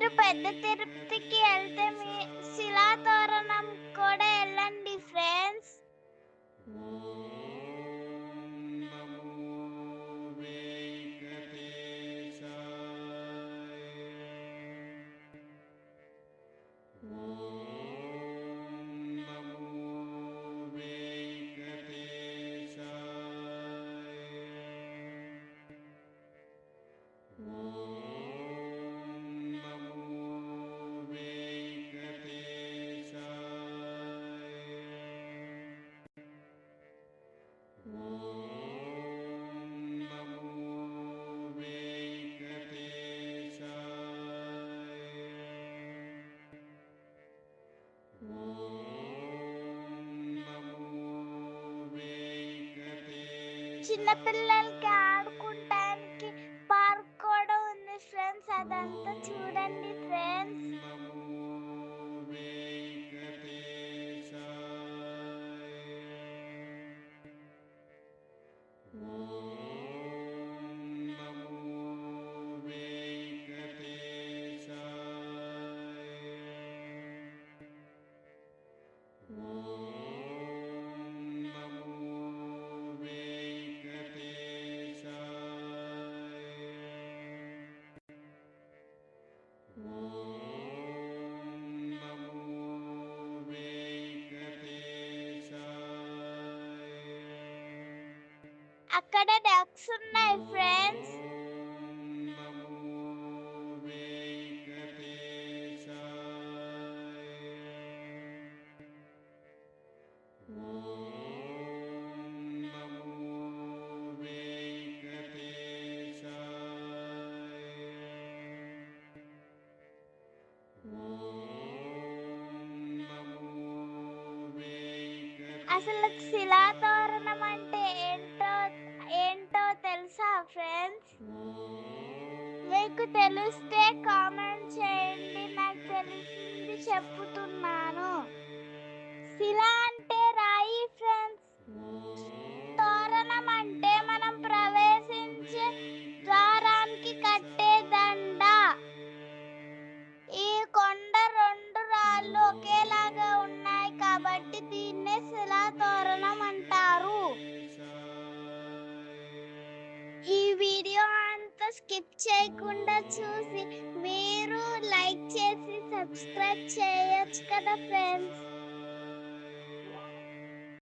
మీరు పెద్ద తిరుపతికి వెళ్తే మీ శిలాతోరణం కూడా వెళ్ళండి ఫ్రెండ్స్. చిన్నపిల్లలకి ఆడుకుంటానికి పార్క్ కూడా ఉంది ఫ్రెండ్స్, అదంతా చూడండి ఫ్రెండ్స్. అక్కడ డక్స్ ఉన్నాయి ఫ్రెండ్స్. అసలు శిలాతోరణం అంటే ఏంటో తెలుసా ఫ్రెండ్స్? మీకు తెలిస్తే కామెంట్ చేయండి, నాకు తెలిసింది చెప్పుతున్నాను. శిల అంటే రాయి ఫ్రెండ్స్. తోరణం అంటే మనం ప్రవేశించే ద్వారానికి కట్టే దండ. ఈ కొండ రెండు రాళ్ళు ఒకేలాగా ఉన్నాయి కాబట్టి దీన్నే శిలాతోరణం అంటారు. ఈ వీడియో అంతా స్కిప్ చేయకుండా చూసి మీరు లైక్ చేసి సబ్స్క్రైబ్ చేయొచ్చు కదా ఫ్రెండ్స్.